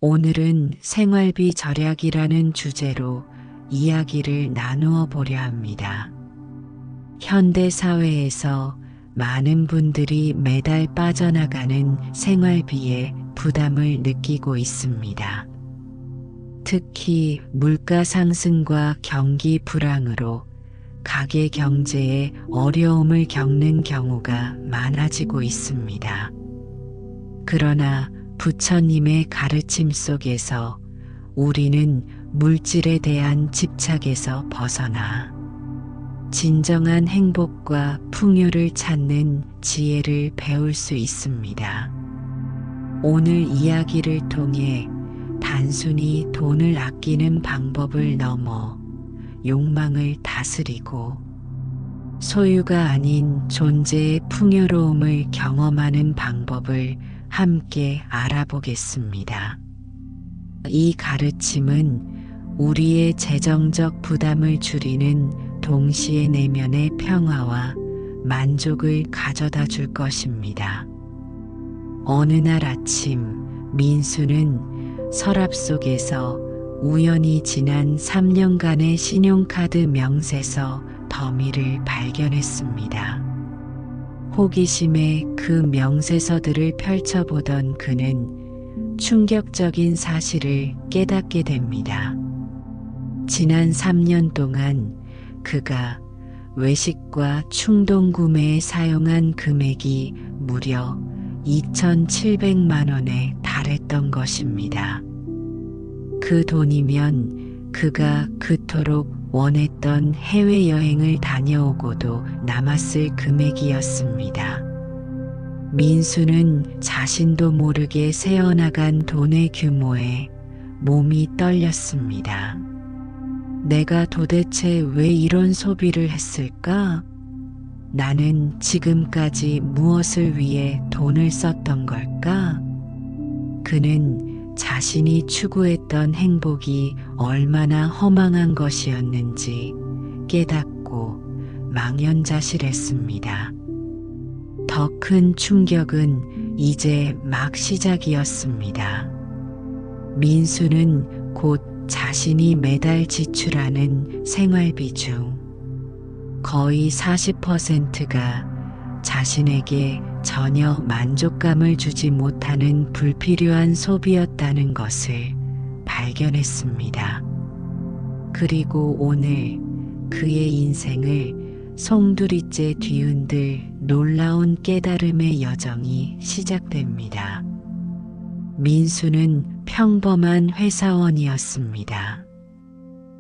오늘은 생활비 절약이라는 주제로 이야기를 나누어 보려 합니다. 현대 사회에서 많은 분들이 매달 빠져나가는 생활비에 부담을 느끼고 있습니다. 특히 물가 상승과 경기 불황으로 가계 경제에 어려움을 겪는 경우가 많아지고 있습니다. 그러나 부처님의 가르침 속에서 우리는 물질에 대한 집착에서 벗어나 진정한 행복과 풍요를 찾는 지혜를 배울 수 있습니다. 오늘 이야기를 통해 단순히 돈을 아끼는 방법을 넘어 욕망을 다스리고 소유가 아닌 존재의 풍요로움을 경험하는 방법을 함께 알아보겠습니다. 이 가르침은 우리의 재정적 부담을 줄이는 동시에 내면의 평화와 만족을 가져다 줄 것입니다. 어느 날 아침 민수는 서랍 속에서 우연히 지난 3년간의 신용카드 명세서 더미를 발견했습니다. 호기심에 그 명세서들을 펼쳐보던 그는 충격적인 사실을 깨닫게 됩니다. 지난 3년 동안 그가 외식과 충동 구매에 사용한 금액이 무려 2,700만 원에 달했던 것입니다. 그 돈이면 그가 그토록 원했던 해외여행을 다녀오고도 남았을 금액이었습니다. 민수는 자신도 모르게 새어나간 돈의 규모에 몸이 떨렸습니다. 내가 도대체 왜 이런 소비를 했을까? 나는 지금까지 무엇을 위해 돈을 썼던 걸까? 그는 자신이 추구했던 행복이 얼마나 허망한 것이었는지 깨닫고 망연자실했습니다. 더 큰 충격은 이제 막 시작이었습니다. 민수는 곧 자신이 매달 지출하는 생활비 중 거의 40%가 자신에게 전혀 만족감을 주지 못하는 불필요한 소비였다는 것을 발견했습니다. 그리고 오늘 그의 인생을 송두리째 뒤흔들 놀라운 깨달음의 여정이 시작됩니다. 민수는 평범한 회사원이었습니다.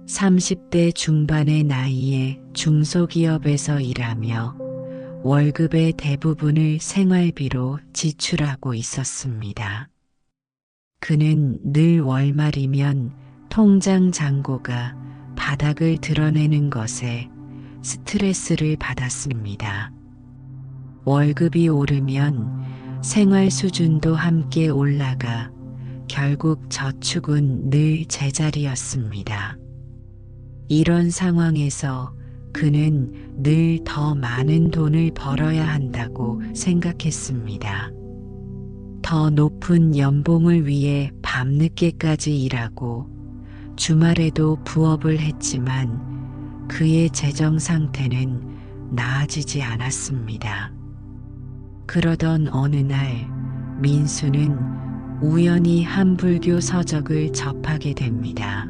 30대 중반의 나이에 중소기업에서 일하며 월급의 대부분을 생활비로 지출하고 있었습니다. 그는 늘 월말이면 통장 잔고가 바닥을 드러내는 것에 스트레스를 받았습니다. 월급이 오르면 생활 수준도 함께 올라가 결국 저축은 늘 제자리였습니다. 이런 상황에서 그는 늘 더 많은 돈을 벌어야 한다고 생각했습니다. 더 높은 연봉을 위해 밤늦게까지 일하고 주말에도 부업을 했지만 그의 재정 상태는 나아지지 않았습니다. 그러던 어느 날 민수는 우연히 한 불교 서적을 접하게 됩니다.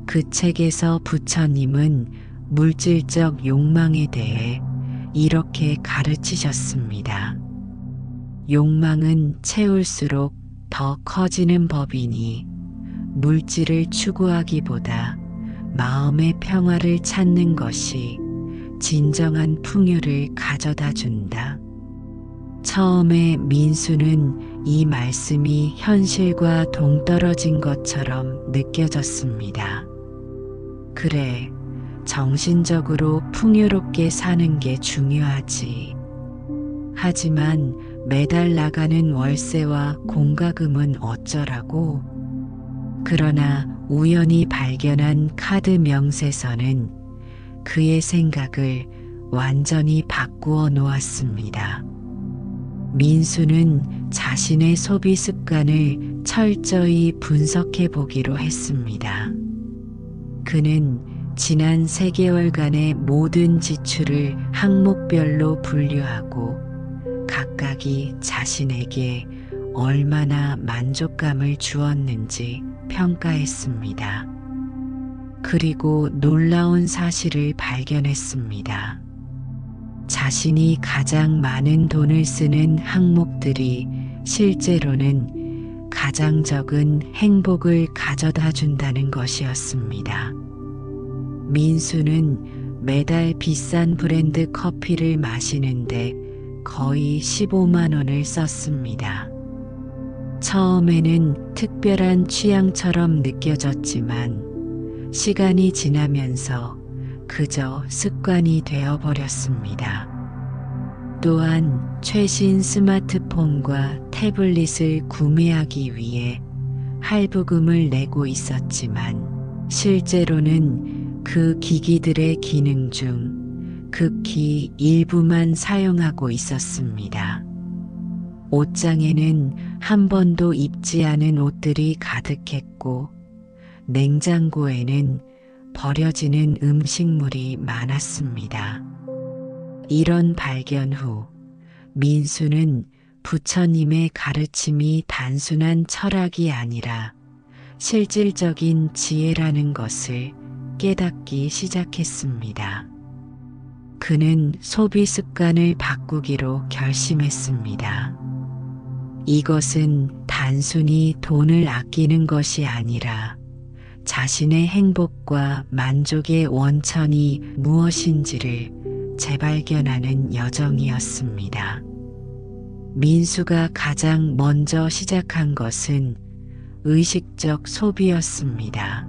그 책에서 부처님은 물질적 욕망에 대해 이렇게 가르치셨습니다. 욕망은 채울수록 더 커지는 법이니 물질을 추구하기보다 마음의 평화를 찾는 것이 진정한 풍요를 가져다 준다. 처음에 민수는 이 말씀이 현실과 동떨어진 것처럼 느껴졌습니다. 그래, 정신적으로 풍요롭게 사는 게 중요하지. 하지만 매달 나가는 월세와 공과금은 어쩌라고? 그러나 우연히 발견한 카드 명세서는 그의 생각을 완전히 바꾸어 놓았습니다. 민수는 자신의 소비 습관을 습관을 철저히 분석해 보기로 했습니다. 그는 지난 3개월간의 모든 지출을 항목별로 분류하고 각각이 자신에게 얼마나 만족감을 주었는지 평가했습니다. 그리고 놀라운 사실을 발견했습니다. 자신이 가장 많은 돈을 쓰는 항목들이 실제로는 가장 적은 행복을 가져다 준다는 것이었습니다. 민수는 매달 비싼 브랜드 커피를 마시는데 거의 15만 원을 썼습니다. 처음에는 특별한 취향처럼 느껴졌지만 시간이 지나면서 그저 습관이 되어버렸습니다. 또한 최신 스마트폰과 태블릿을 구매하기 위해 할부금을 내고 있었지만 실제로는 그 기기들의 기능 중 극히 일부만 사용하고 있었습니다. 옷장에는 한 번도 입지 않은 옷들이 가득했고 냉장고에는 버려지는 음식물이 많았습니다. 이런 발견 후 민수는 부처님의 가르침이 단순한 철학이 아니라 실질적인 지혜라는 것을 깨닫기 시작했습니다. 그는 소비 습관을 바꾸기로 결심했습니다. 이것은 단순히 돈을 아끼는 것이 아니라 자신의 행복과 만족의 원천이 무엇인지를 재발견하는 여정이었습니다. 민수가 가장 먼저 시작한 것은 의식적 소비였습니다.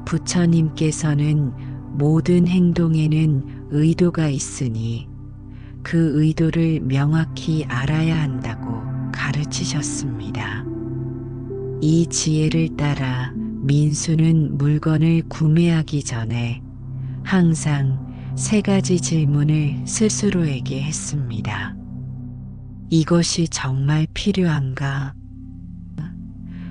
부처님께서는 모든 행동에는 의도가 있으니 그 의도를 명확히 알아야 한다고 가르치셨습니다. 이 지혜를 따라 민수는 물건을 구매하기 전에 항상 3가지 질문을 스스로에게 했습니다. 이것이 정말 필요한가?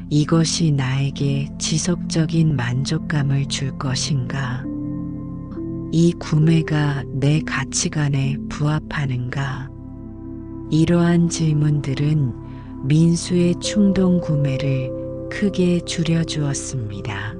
이것이 나에게 지속적인 만족감을 줄 것인가? 이 구매가 내 가치관에 부합하는가? 이러한 질문들은 민수의 충동 구매를 크게 줄여주었습니다.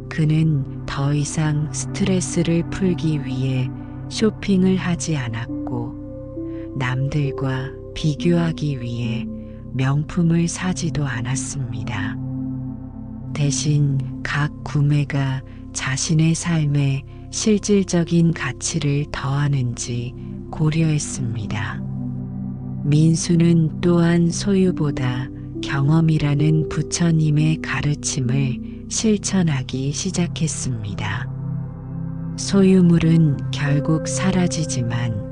그는 더 이상 스트레스를 풀기 위해 쇼핑을 하지 않았고 남들과 비교하기 위해 명품을 사지도 않았습니다. 대신 각 구매가 자신의 삶에 실질적인 가치를 더하는지 고려했습니다. 민수는 또한 소유보다 경험이라는 부처님의 가르침을 실천하기 시작했습니다. 소유물은 결국 사라지지만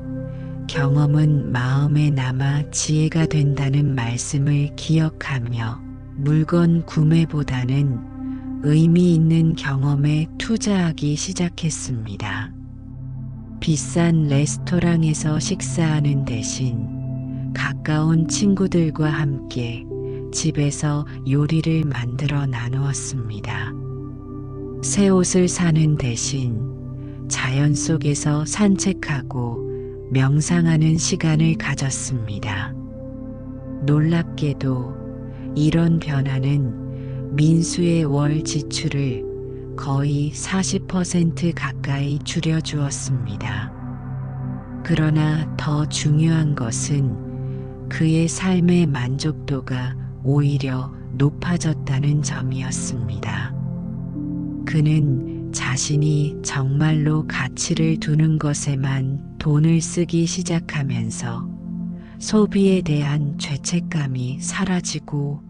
경험은 마음에 남아 지혜가 된다는 말씀을 기억하며 물건 구매보다는 의미 있는 경험에 투자하기 시작했습니다. 비싼 레스토랑에서 식사하는 대신 가까운 친구들과 함께 집에서 요리를 만들어 나누었습니다. 새 옷을 사는 대신 자연 속에서 산책하고 명상하는 시간을 가졌습니다. 놀랍게도 이런 변화는 민수의 월 지출을 거의 40% 가까이 줄여주었습니다. 그러나 더 중요한 것은 그의 삶의 만족도가 오히려 높아졌다는 점이었습니다. 그는 자신이 정말로 가치를 두는 것에만 돈을 쓰기 시작하면서 소비에 대한 죄책감이 사라지고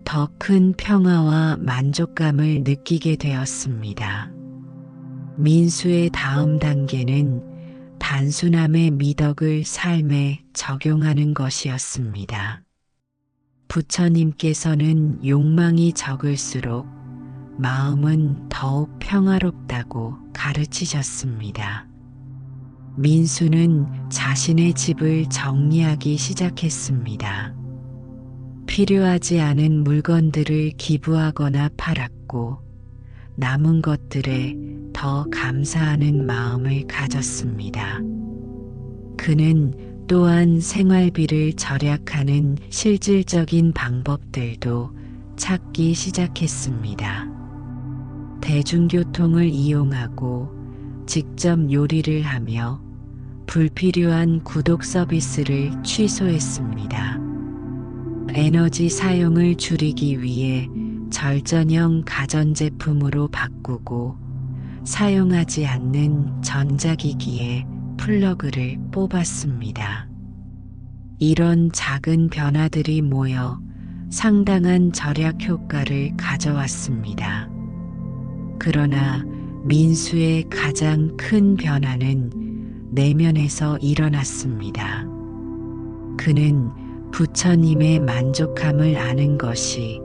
더 큰 평화와 만족감을 느끼게 되었습니다. 민수의 다음 단계는 단순함의 미덕을 삶에 적용하는 것이었습니다. 부처님께서는 욕망이 적을수록 마음은 더욱 평화롭다고 가르치셨습니다. 민수는 자신의 집을 정리하기 시작했습니다. 필요하지 않은 물건들을 기부하거나 팔았고 남은 것들에 더 감사하는 마음을 가졌습니다. 그는 또한 생활비를 절약하는 실질적인 방법들도 찾기 시작했습니다. 대중교통을 이용하고 직접 요리를 하며 불필요한 구독 서비스를 취소했습니다. 에너지 사용을 줄이기 위해 절전형 가전제품으로 바꾸고 사용하지 않는 전자기기에 플러그를 뽑았습니다. 이런 작은 변화들이 모여 상당한 절약 효과를 가져왔습니다. 그러나 민수의 가장 큰 변화는 내면에서 일어났습니다. 그는 부처님의 만족함을 아는 것이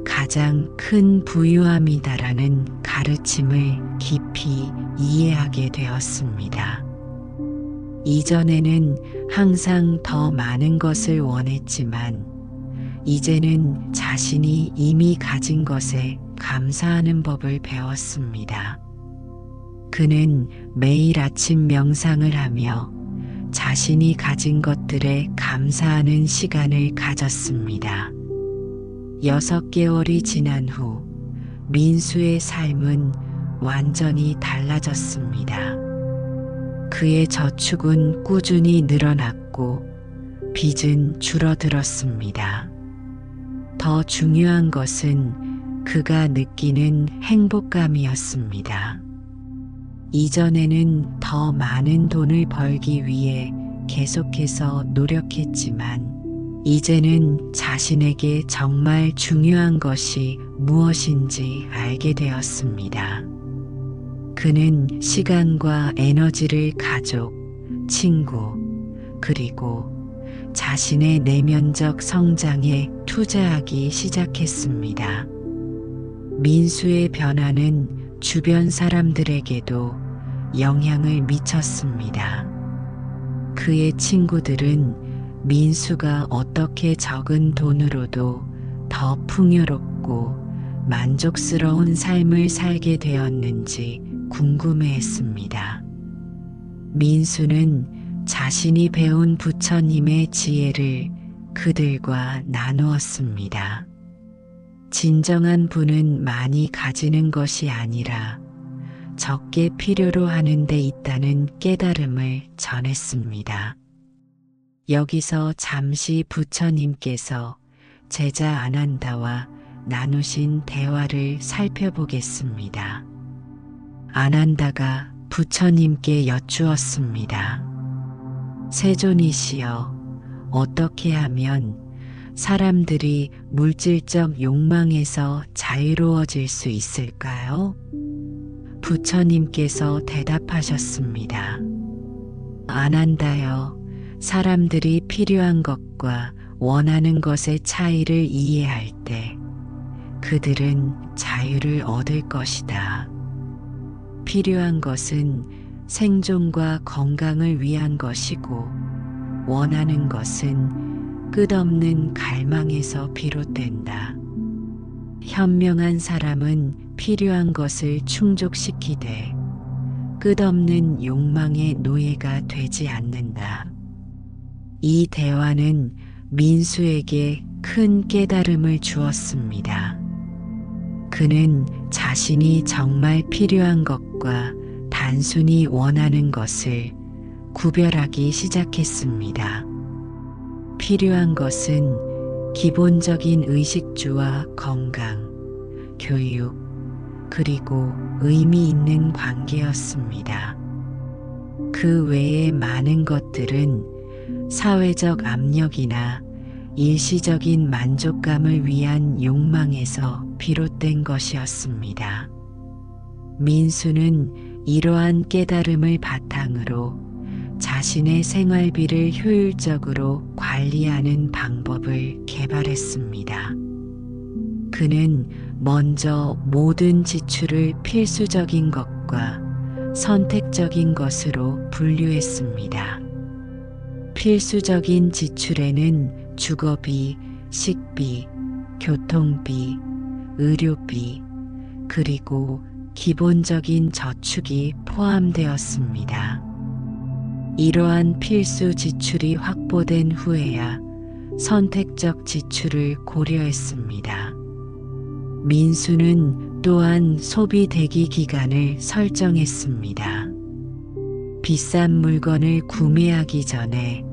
가장 큰 부유함이다라는 가르침을 깊이 이해하게 되었습니다. 이전에는 항상 더 많은 것을 원했지만 이제는 자신이 이미 가진 것에 감사하는 법을 배웠습니다. 그는 매일 아침 명상을 하며 자신이 가진 것들에 감사하는 시간을 가졌습니다. 6개월이 지난 후 민수의 삶은 완전히 달라졌습니다. 그의 저축은 꾸준히 늘어났고 빚은 줄어들었습니다. 더 중요한 것은 그가 느끼는 행복감이었습니다. 이전에는 더 많은 돈을 벌기 위해 계속해서 노력했지만 이제는 자신에게 정말 중요한 것이 무엇인지 알게 되었습니다. 그는 시간과 에너지를 가족, 친구, 그리고 자신의 내면적 성장에 투자하기 시작했습니다. 민수의 변화는 주변 사람들에게도 영향을 미쳤습니다. 그의 친구들은 민수가 어떻게 적은 돈으로도 더 풍요롭고 만족스러운 삶을 살게 되었는지 궁금해했습니다. 민수는 자신이 배운 부처님의 지혜를 그들과 나누었습니다. 진정한 부는 많이 가지는 것이 아니라 적게 필요로 하는 데 있다는 깨달음을 전했습니다. 여기서 잠시 부처님께서 제자 아난다와 나누신 대화를 살펴보겠습니다. 아난다가 부처님께 여쭈었습니다. 세존이시여, 어떻게 하면 사람들이 물질적 욕망에서 자유로워질 수 있을까요? 부처님께서 대답하셨습니다. 아난다여, 사람들이 필요한 것과 원하는 것의 차이를 이해할 때 그들은 자유를 얻을 것이다. 필요한 것은 생존과 건강을 위한 것이고 원하는 것은 끝없는 갈망에서 비롯된다. 현명한 사람은 필요한 것을 충족시키되 끝없는 욕망의 노예가 되지 않는다. 이 대화는 민수에게 큰 깨달음을 주었습니다. 그는 자신이 정말 필요한 것과 단순히 원하는 것을 구별하기 시작했습니다. 필요한 것은 기본적인 의식주와 건강, 교육, 그리고 의미 있는 관계였습니다. 그 외의 많은 것들은 사회적 압력이나 일시적인 만족감을 위한 욕망에서 비롯된 것이었습니다. 민수는 이러한 깨달음을 바탕으로 자신의 생활비를 효율적으로 관리하는 방법을 개발했습니다. 그는 먼저 모든 지출을 필수적인 것과 선택적인 것으로 분류했습니다. 필수적인 지출에는 주거비, 식비, 교통비, 의료비, 그리고 기본적인 저축이 포함되었습니다. 이러한 필수 지출이 확보된 후에야 선택적 지출을 고려했습니다. 민수는 또한 소비 대기 기간을 설정했습니다. 비싼 물건을 구매하기 전에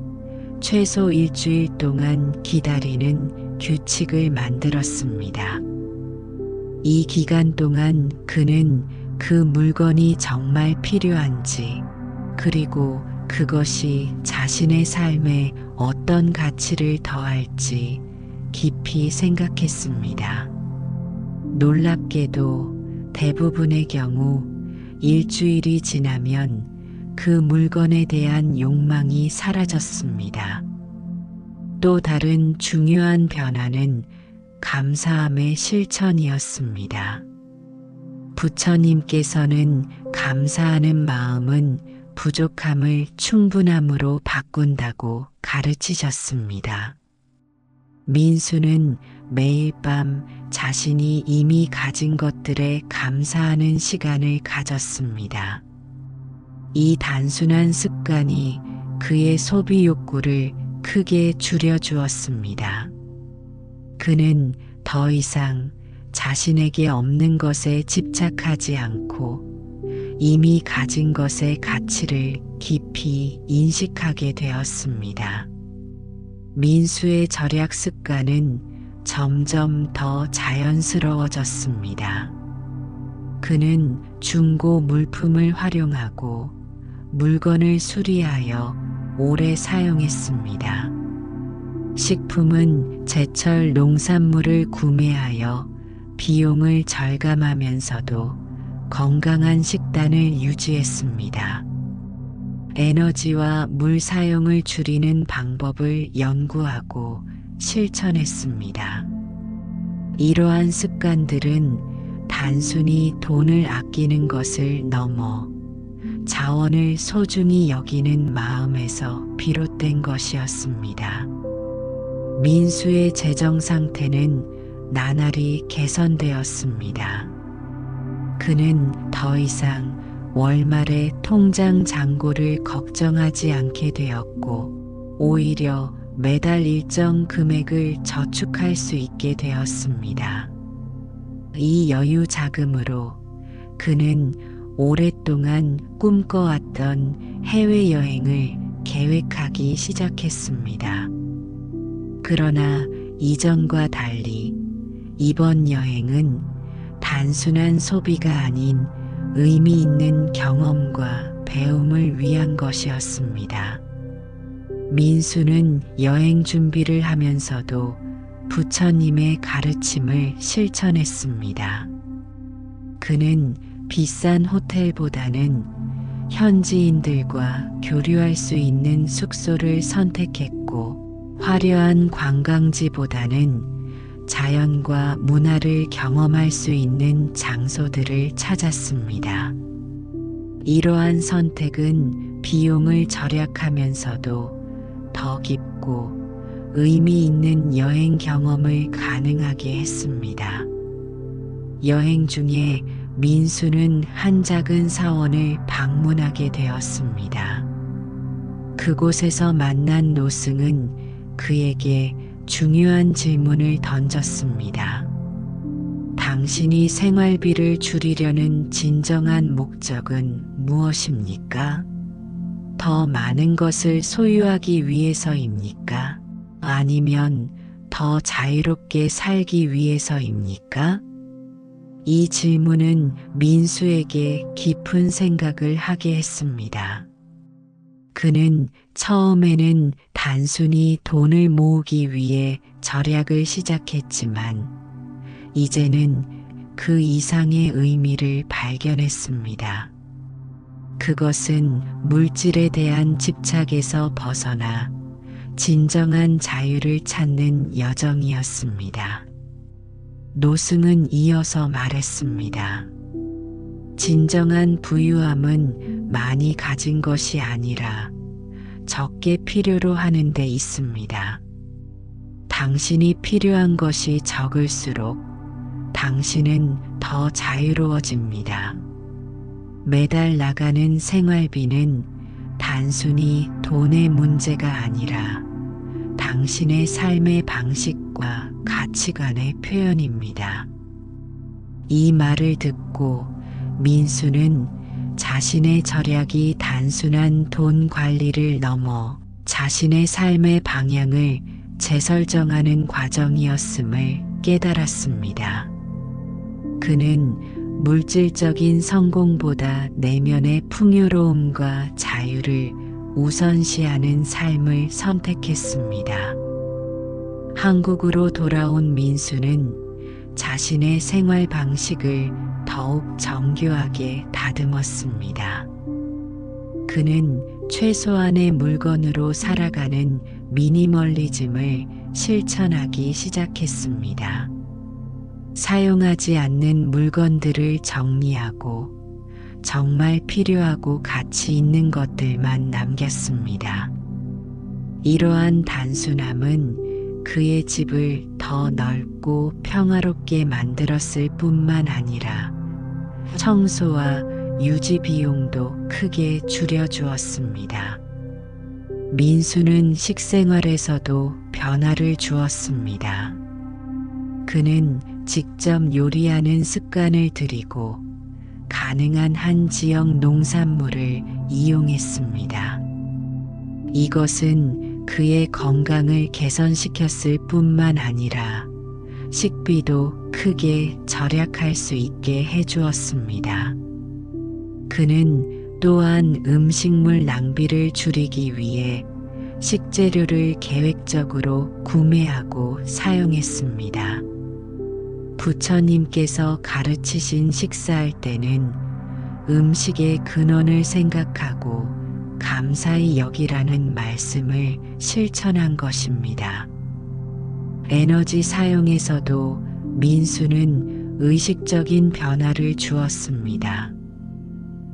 최소 일주일 동안 기다리는 규칙을 만들었습니다. 이 기간 동안 그는 그 물건이 정말 필요한지, 그리고 그것이 자신의 삶에 어떤 가치를 더할지 깊이 생각했습니다. 놀랍게도 대부분의 경우 일주일이 지나면 그 물건에 대한 욕망이 사라졌습니다. 또 다른 중요한 변화는 감사함의 실천이었습니다. 부처님께서는 감사하는 마음은 부족함을 충분함으로 바꾼다고 가르치셨습니다. 민수는 매일 밤 자신이 이미 가진 것들에 감사하는 시간을 가졌습니다. 이 단순한 습관이 그의 소비 욕구를 크게 줄여주었습니다. 그는 더 이상 자신에게 없는 것에 집착하지 않고 이미 가진 것의 가치를 깊이 인식하게 되었습니다. 민수의 절약 습관은 점점 더 자연스러워졌습니다. 그는 중고 물품을 활용하고 물건을 수리하여 오래 사용했습니다. 식품은 제철 농산물을 구매하여 비용을 절감하면서도 건강한 식단을 유지했습니다. 에너지와 물 사용을 줄이는 방법을 연구하고 실천했습니다. 이러한 습관들은 단순히 돈을 아끼는 것을 넘어 자원을 소중히 여기는 마음에서 비롯된 것이었습니다. 민수의 재정 상태는 나날이 개선되었습니다. 그는 더 이상 월말의 통장 잔고를 걱정하지 않게 되었고, 오히려 매달 일정 금액을 저축할 수 있게 되었습니다. 이 여유 자금으로 그는 오랫동안 꿈꿔왔던 해외여행을 계획하기 시작했습니다. 그러나 이전과 달리 이번 여행은 단순한 소비가 아닌 의미 있는 경험과 배움을 위한 것이었습니다. 민수는 여행 준비를 하면서도 부처님의 가르침을 실천했습니다. 그는 비싼 호텔보다는 현지인들과 교류할 수 있는 숙소를 선택했고, 화려한 관광지보다는 자연과 문화를 경험할 수 있는 장소들을 찾았습니다. 이러한 선택은 비용을 절약하면서도 더 깊고 의미 있는 여행 경험을 가능하게 했습니다. 여행 중에 민수는 한 작은 사원을 방문하게 되었습니다. 그곳에서 만난 노승은 그에게 중요한 질문을 던졌습니다. 당신이 생활비를 줄이려는 진정한 목적은 무엇입니까? 더 많은 것을 소유하기 위해서입니까? 아니면 더 자유롭게 살기 위해서입니까? 이 질문은 민수에게 깊은 생각을 하게 했습니다. 그는 처음에는 단순히 돈을 모으기 위해 절약을 시작했지만, 이제는 그 이상의 의미를 발견했습니다. 그것은 물질에 대한 집착에서 벗어나 진정한 자유를 찾는 여정이었습니다. 노승은 이어서 말했습니다. 진정한 부유함은 많이 가진 것이 아니라 적게 필요로 하는 데 있습니다. 당신이 필요한 것이 적을수록 당신은 더 자유로워집니다. 매달 나가는 생활비는 단순히 돈의 문제가 아니라 당신의 삶의 방식과 가치관의 표현입니다. 이 말을 듣고 민수는 자신의 절약이 단순한 돈 관리를 넘어 자신의 삶의 방향을 재설정하는 과정이었음을 깨달았습니다. 그는 물질적인 성공보다 내면의 풍요로움과 자유를 우선시하는 삶을 선택했습니다. 한국으로 돌아온 민수는 자신의 생활 방식을 더욱 정교하게 다듬었습니다. 그는 최소한의 물건으로 살아가는 미니멀리즘을 실천하기 시작했습니다. 사용하지 않는 물건들을 정리하고 정말 필요하고 가치 있는 것들만 남겼습니다. 이러한 단순함은 그의 집을 더 넓고 평화롭게 만들었을 뿐만 아니라 청소와 유지 비용도 크게 줄여주었습니다. 민수는 식생활에서도 변화를 주었습니다. 그는 직접 요리하는 습관을 들이고 가능한 한 지역 농산물을 이용했습니다. 이것은 그의 건강을 개선시켰을 뿐만 아니라 식비도 크게 절약할 수 있게 해주었습니다. 그는 또한 음식물 낭비를 줄이기 위해 식재료를 계획적으로 구매하고 사용했습니다. 부처님께서 가르치신 식사할 때는 음식의 근원을 생각하고 감사히 여기라는 말씀을 실천한 것입니다. 에너지 사용에서도 민수는 의식적인 변화를 주었습니다.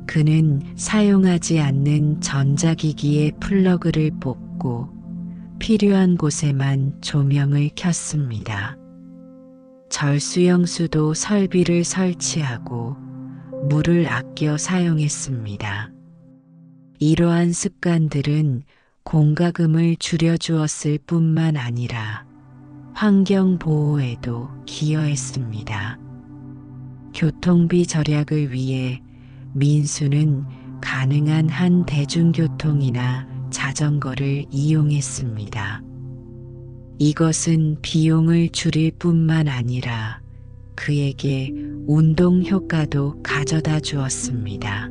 그는 사용하지 않는 전자기기의 플러그를 뽑고 필요한 곳에만 조명을 켰습니다. 절수형수도 설비를 설치하고 물을 아껴 사용했습니다. 이러한 습관들은 공과금을 줄여주었을 뿐만 아니라 환경 보호에도 기여했습니다. 교통비 절약을 위해 민수는 가능한 한 대중교통이나 자전거를 이용했습니다. 이것은 비용을 줄일 뿐만 아니라 그에게 운동 효과도 가져다 주었습니다.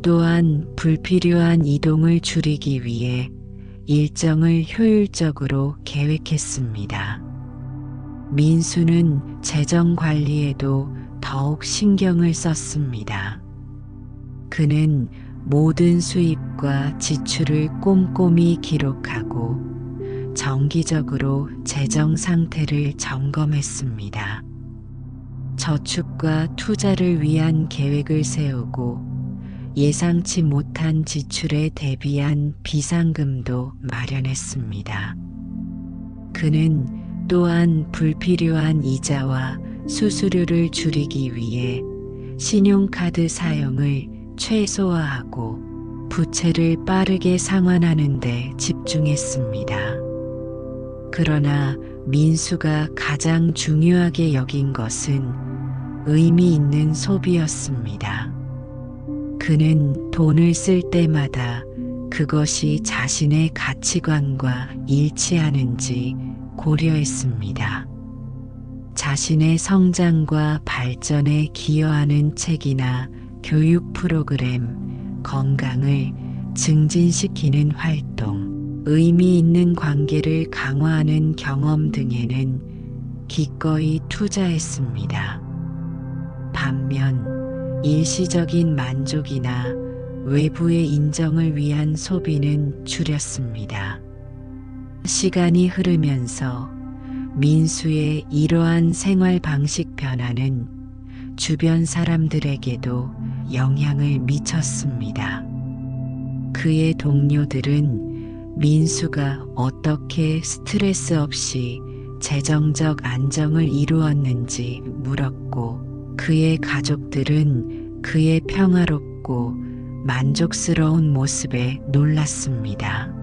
또한 불필요한 이동을 줄이기 위해 일정을 효율적으로 계획했습니다. 민수는 재정 관리에도 더욱 신경을 썼습니다. 그는 모든 수입과 지출을 꼼꼼히 기록하고 정기적으로 재정 상태를 점검했습니다. 저축과 투자를 위한 계획을 세우고 예상치 못한 지출에 대비한 비상금도 마련했습니다. 그는 또한 불필요한 이자와 수수료를 줄이기 위해 신용카드 사용을 최소화하고 부채를 빠르게 상환하는 데 집중했습니다. 그러나 민수가 가장 중요하게 여긴 것은 의미 있는 소비였습니다. 그는 돈을 쓸 때마다 그것이 자신의 가치관과 일치하는지 고려했습니다. 자신의 성장과 발전에 기여하는 책이나 교육 프로그램, 건강을 증진시키는 활동, 의미 있는 관계를 강화하는 경험 등에는 기꺼이 투자했습니다. 반면 일시적인 만족이나 외부의 인정을 위한 소비는 줄였습니다. 시간이 흐르면서 민수의 이러한 생활 방식 변화는 주변 사람들에게도 영향을 미쳤습니다. 그의 동료들은 민수가 어떻게 스트레스 없이 재정적 안정을 이루었는지 물었고, 그의 가족들은 그의 평화롭고 만족스러운 모습에 놀랐습니다.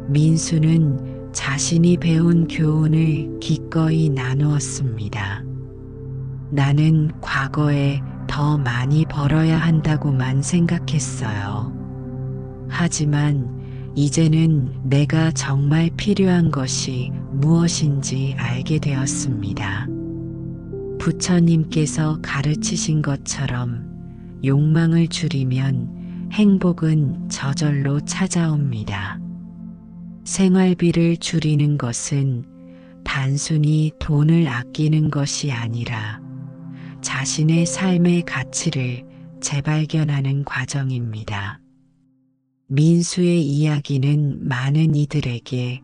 민수는 자신이 배운 교훈을 기꺼이 나누었습니다. 나는 과거에 더 많이 벌어야 한다고만 생각했어요. 하지만 이제는 내가 정말 필요한 것이 무엇인지 알게 되었습니다. 부처님께서 가르치신 것처럼 욕망을 줄이면 행복은 저절로 찾아옵니다. 생활비를 줄이는 것은 단순히 돈을 아끼는 것이 아니라 자신의 삶의 가치를 재발견하는 과정입니다. 민수의 이야기는 많은 이들에게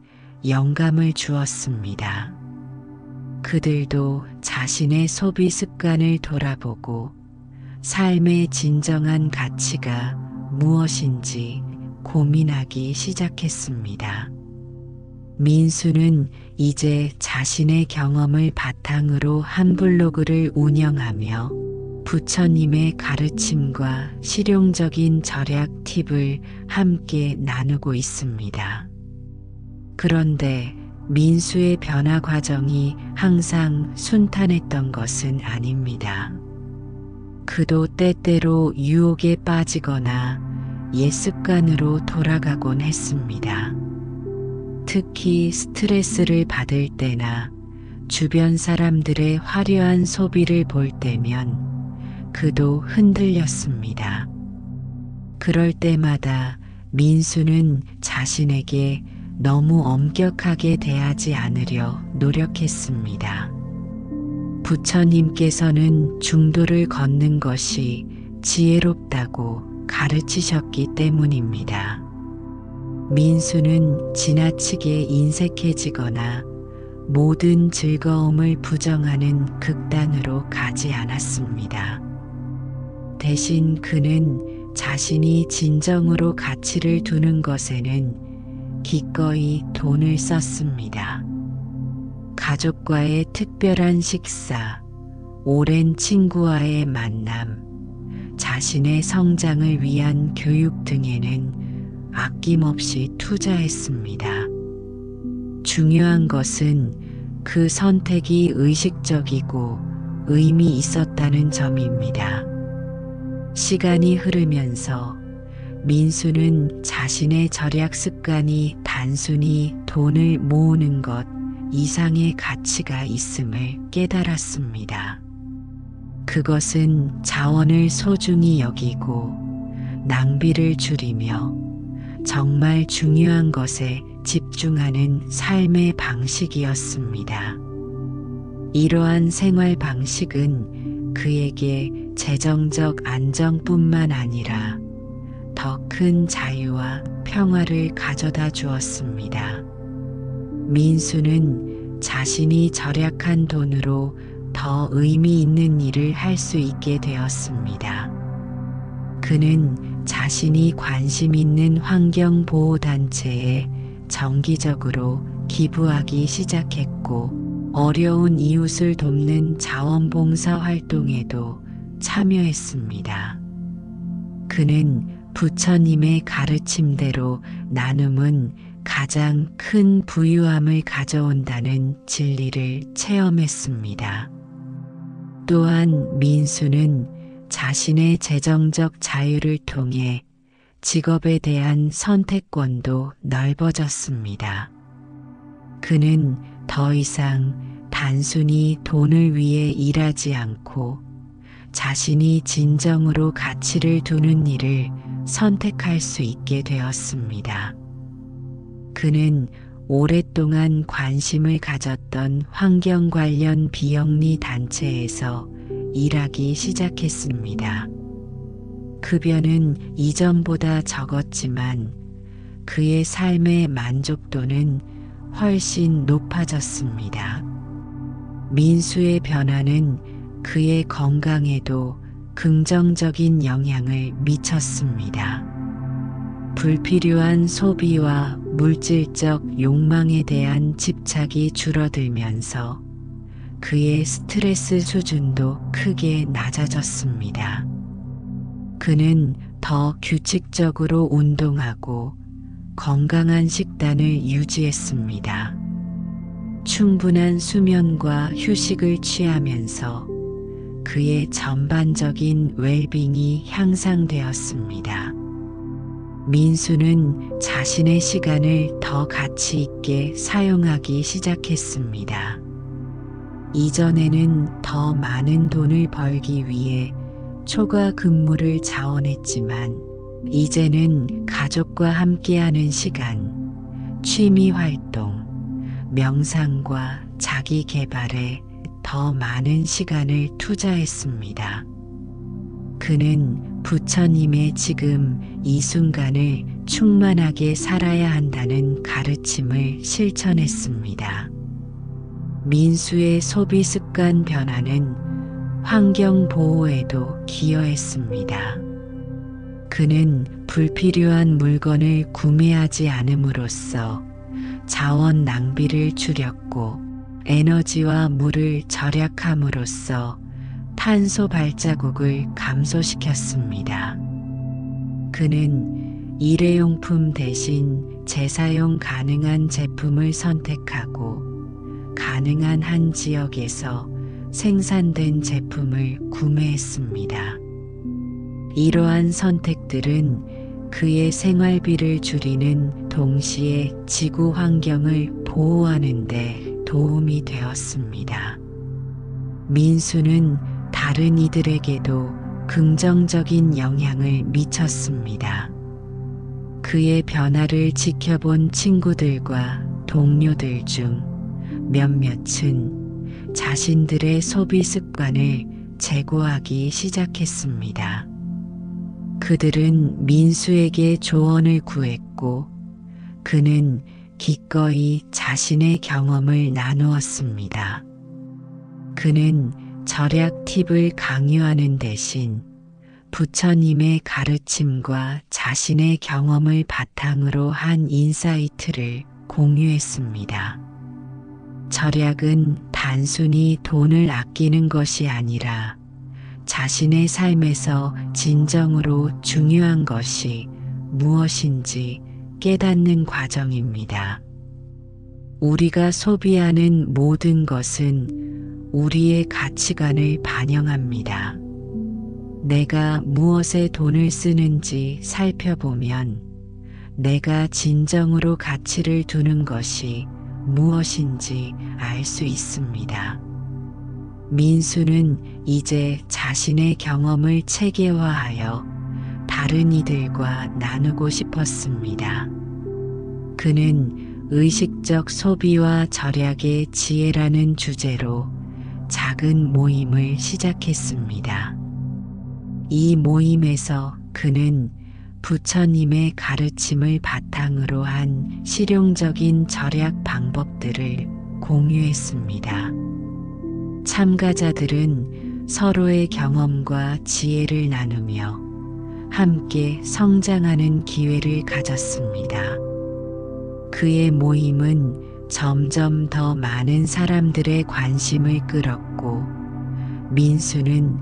영감을 주었습니다. 그들도 자신의 소비 습관을 돌아보고 삶의 진정한 가치가 무엇인지 고민하기 시작했습니다. 민수는 이제 자신의 경험을 바탕으로 한 블로그를 운영하며 부처님의 가르침과 실용적인 절약 팁을 함께 나누고 있습니다. 그런데 민수의 변화 과정이 항상 순탄했던 것은 아닙니다. 그도 때때로 유혹에 빠지거나 옛 습관으로 돌아가곤 했습니다. 특히 스트레스를 받을 때나 주변 사람들의 화려한 소비를 볼 때면 그도 흔들렸습니다. 그럴 때마다 민수는 자신에게 너무 엄격하게 대하지 않으려 노력했습니다. 부처님께서는 중도를 걷는 것이 지혜롭다고 가르치셨기 때문입니다. 민수는 지나치게 인색해지거나 모든 즐거움을 부정하는 극단으로 가지 않았습니다. 대신 그는 자신이 진정으로 가치를 두는 것에는 기꺼이 돈을 썼습니다. 가족과의 특별한 식사, 오랜 친구와의 만남, 자신의 성장을 위한 교육 등에는 아낌없이 투자했습니다. 중요한 것은 그 선택이 의식적이고 의미 있었다는 점입니다. 시간이 흐르면서 민수는 자신의 절약 습관이 단순히 돈을 모으는 것 이상의 가치가 있음을 깨달았습니다. 그것은 자원을 소중히 여기고 낭비를 줄이며 정말 중요한 것에 집중하는 삶의 방식이었습니다. 이러한 생활 방식은 그에게 재정적 안정뿐만 아니라 더 큰 자유와 평화를 가져다 주었습니다. 민수는 자신이 절약한 돈으로 더 의미 있는 일을 할 수 있게 되었습니다. 그는 자신이 관심 있는 환경보호단체에 정기적으로 기부하기 시작했고, 어려운 이웃을 돕는 자원봉사 활동에도 참여했습니다. 그는 부처님의 가르침대로 나눔은 가장 큰 부유함을 가져온다는 진리를 체험했습니다. 또한 민수는 자신의 재정적 자유를 통해 직업에 대한 선택권도 넓어졌습니다. 그는 더 이상 단순히 돈을 위해 일하지 않고 자신이 진정으로 가치를 두는 일을 선택할 수 있게 되었습니다. 그는 오랫동안 관심을 가졌던 환경 관련 비영리 단체에서 일하기 시작했습니다. 급여는 이전보다 적었지만 그의 삶의 만족도는 훨씬 높아졌습니다. 민수의 변화는 그의 건강에도 긍정적인 영향을 미쳤습니다. 불필요한 소비와 물질적 욕망에 대한 집착이 줄어들면서 그의 스트레스 수준도 크게 낮아졌습니다. 그는 더 규칙적으로 운동하고 건강한 식단을 유지했습니다. 충분한 수면과 휴식을 취하면서 그의 전반적인 웰빙이 향상되었습니다. 민수는 자신의 시간을 더 가치 있게 사용하기 시작했습니다. 이전에는 더 많은 돈을 벌기 위해 초과 근무를 자원했지만 이제는 가족과 함께하는 시간, 취미 활동, 명상과 자기 개발에 더 많은 시간을 투자했습니다. 그는 부처님의 지금 이 순간을 충만하게 살아야 한다는 가르침을 실천했습니다. 민수의 소비 습관 변화는 환경 보호에도 기여했습니다. 그는 불필요한 물건을 구매하지 않음으로써 자원 낭비를 줄였고 에너지와 물을 절약함으로써 탄소 발자국을 감소시켰습니다. 그는 일회용품 대신 재사용 가능한 제품을 선택하고 가능한 한 지역에서 생산된 제품을 구매했습니다. 이러한 선택들은 그의 생활비를 줄이는 동시에 지구 환경을 보호하는 데 도움이 되었습니다. 민수는 다른 이들에게도 긍정적인 영향을 미쳤습니다. 그의 변화를 지켜본 친구들과 동료들 중 몇몇은 자신들의 소비 습관을 재고하기 시작했습니다. 그들은 민수에게 조언을 구했고 그는 기꺼이 자신의 경험을 나누었습니다. 그는 절약 팁을 강요하는 대신 부처님의 가르침과 자신의 경험을 바탕으로 한 인사이트를 공유했습니다. 절약은 단순히 돈을 아끼는 것이 아니라 자신의 삶에서 진정으로 중요한 것이 무엇인지 깨닫는 과정입니다. 우리가 소비하는 모든 것은 우리의 가치관을 반영합니다. 내가 무엇에 돈을 쓰는지 살펴보면 내가 진정으로 가치를 두는 것이 무엇인지 알 수 있습니다. 민수는 이제 자신의 경험을 체계화하여 다른 이들과 나누고 싶었습니다. 그는 의식적 소비와 절약의 지혜라는 주제로 작은 모임을 시작했습니다. 이 모임에서 그는 부처님의 가르침을 바탕으로 한 실용적인 절약 방법들을 공유했습니다. 참가자들은 서로의 경험과 지혜를 나누며 함께 성장하는 기회를 가졌습니다. 그의 모임은 점점 더 많은 사람들의 관심을 끌었고 민수는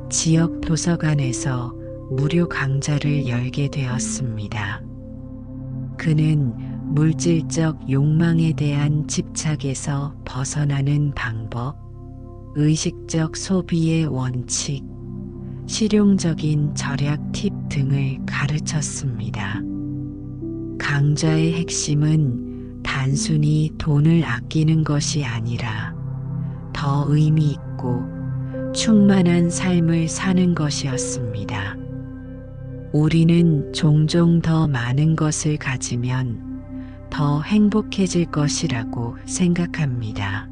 지역 도서관에서 무료 강좌를 열게 되었습니다. 그는 물질적 욕망에 대한 집착에서 벗어나는 방법, 의식적 소비의 원칙, 실용적인 절약 팁 등을 가르쳤습니다. 강좌의 핵심은 단순히 돈을 아끼는 것이 아니라 더 의미 있고 충만한 삶을 사는 것이었습니다. 우리는 종종 더 많은 것을 가지면 더 행복해질 것이라고 생각합니다.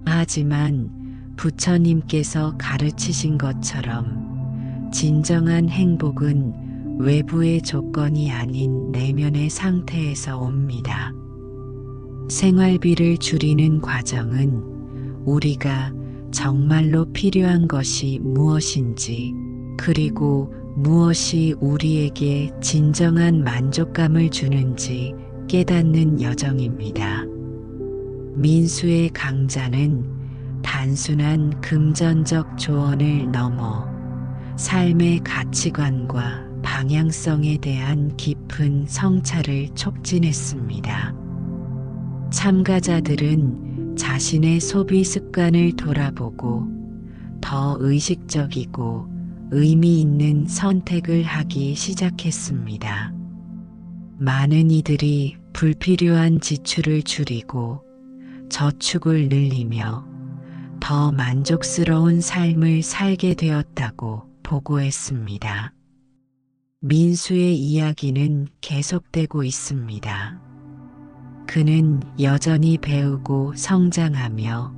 하지만 부처님께서 가르치신 것처럼 진정한 행복은 외부의 조건이 아닌 내면의 상태에서 옵니다. 생활비를 줄이는 과정은 우리가 정말로 필요한 것이 무엇인지 그리고 무엇이 우리에게 진정한 만족감을 주는지 깨닫는 여정입니다. 민수의 강자는 단순한 금전적 조언을 넘어 삶의 가치관과 방향성에 대한 깊은 성찰을 촉진했습니다. 참가자들은 자신의 소비 습관을 돌아보고 더 의식적이고 의미 있는 선택을 하기 시작했습니다. 많은 이들이 불필요한 지출을 줄이고 저축을 늘리며 더 만족스러운 삶을 살게 되었다고 보고했습니다. 민수의 이야기는 계속되고 있습니다. 그는 여전히 배우고 성장하며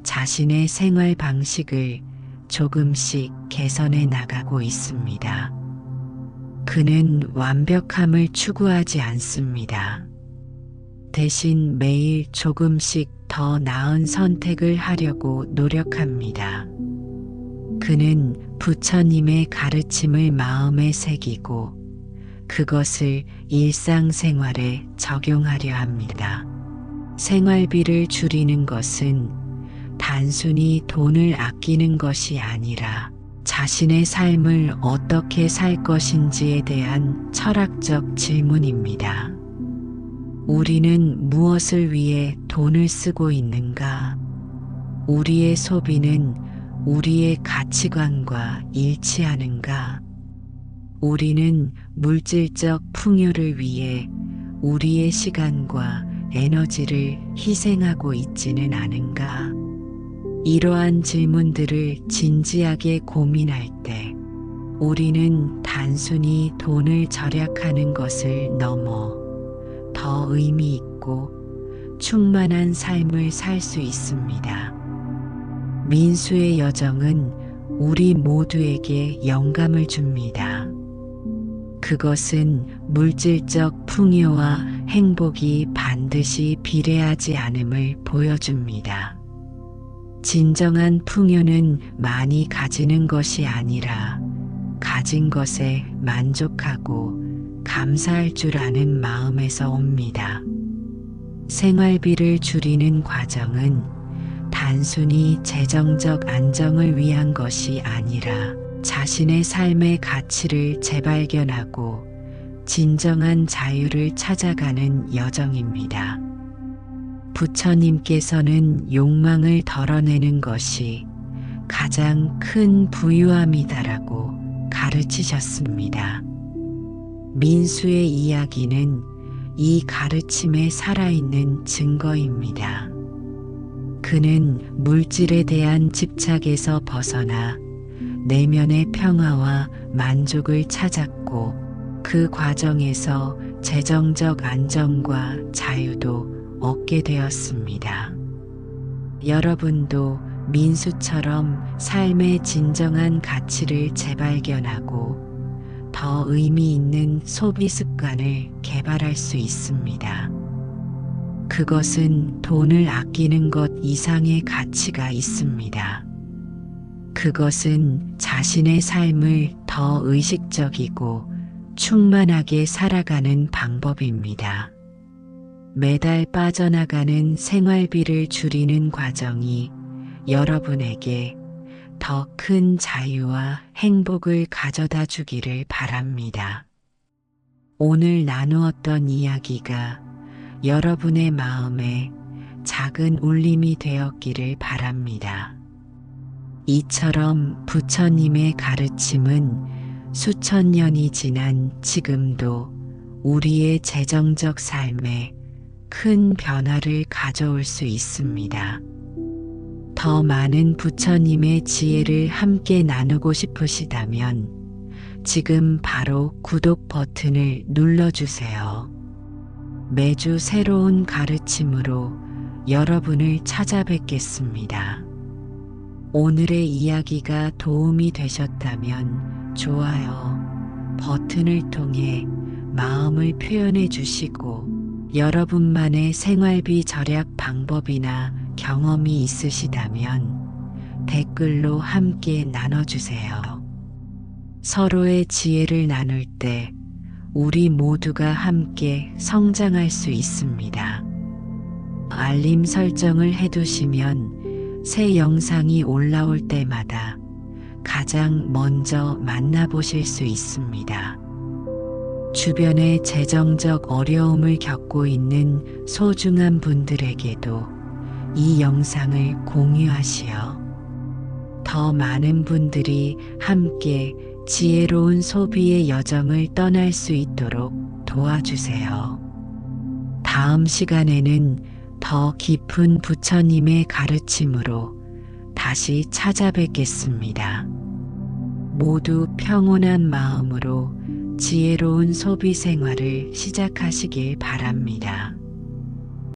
자신의 생활 방식을 조금씩 개선해 나가고 있습니다. 그는 완벽함을 추구하지 않습니다. 대신 매일 조금씩 더 나은 선택을 하려고 노력합니다. 그는 부처님의 가르침을 마음에 새기고 그것을 일상생활에 적용하려 합니다. 생활비를 줄이는 것은 단순히 돈을 아끼는 것이 아니라 자신의 삶을 어떻게 살 것인지에 대한 철학적 질문입니다. 우리는 무엇을 위해 돈을 쓰고 있는가? 우리의 소비는 우리의 가치관과 일치하는가? 우리는 물질적 풍요를 위해 우리의 시간과 에너지를 희생하고 있지는 않은가? 이러한 질문들을 진지하게 고민할 때 우리는 단순히 돈을 절약하는 것을 넘어 더 의미 있고 충만한 삶을 살 수 있습니다. 민수의 여정은 우리 모두에게 영감을 줍니다. 그것은 물질적 풍요와 행복이 반드시 비례하지 않음을 보여줍니다. 진정한 풍요는 많이 가지는 것이 아니라 가진 것에 만족하고 감사할 줄 아는 마음에서 옵니다. 생활비를 줄이는 과정은 단순히 재정적 안정을 위한 것이 아니라 자신의 삶의 가치를 재발견하고 진정한 자유를 찾아가는 여정입니다. 부처님께서는 욕망을 덜어내는 것이 가장 큰 부유함이다라고 가르치셨습니다. 민수의 이야기는 이 가르침에 살아있는 증거입니다. 그는 물질에 대한 집착에서 벗어나 내면의 평화와 만족을 찾았고 그 과정에서 재정적 안정과 자유도 얻게 되었습니다. 여러분도 민수처럼 삶의 진정한 가치를 재발견하고 더 의미 있는 소비 습관을 개발할 수 있습니다. 그것은 돈을 아끼는 것 이상의 가치가 있습니다. 그것은 자신의 삶을 더 의식적이고 충만하게 살아가는 방법입니다. 매달 빠져나가는 생활비를 줄이는 과정이 여러분에게 더 큰 자유와 행복을 가져다 주기를 바랍니다. 오늘 나누었던 이야기가 여러분의 마음에 작은 울림이 되었기를 바랍니다. 이처럼 부처님의 가르침은 수천 년이 지난 지금도 우리의 재정적 삶에 큰 변화를 가져올 수 있습니다. 더 많은 부처님의 지혜를 함께 나누고 싶으시다면 지금 바로 구독 버튼을 눌러주세요. 매주 새로운 가르침으로 여러분을 찾아뵙겠습니다. 오늘의 이야기가 도움이 되셨다면 좋아요 버튼을 통해 마음을 표현해 주시고 여러분만의 생활비 절약 방법이나 경험이 있으시다면 댓글로 함께 나눠주세요. 서로의 지혜를 나눌 때 우리 모두가 함께 성장할 수 있습니다. 알림 설정을 해두시면 새 영상이 올라올 때마다 가장 먼저 만나보실 수 있습니다. 주변에 재정적 어려움을 겪고 있는 소중한 분들에게도 이 영상을 공유하시어 더 많은 분들이 함께 지혜로운 소비의 여정을 떠날 수 있도록 도와주세요. 다음 시간에는 더 깊은 부처님의 가르침으로 다시 찾아뵙겠습니다. 모두 평온한 마음으로 지혜로운 소비 생활을 시작하시길 바랍니다.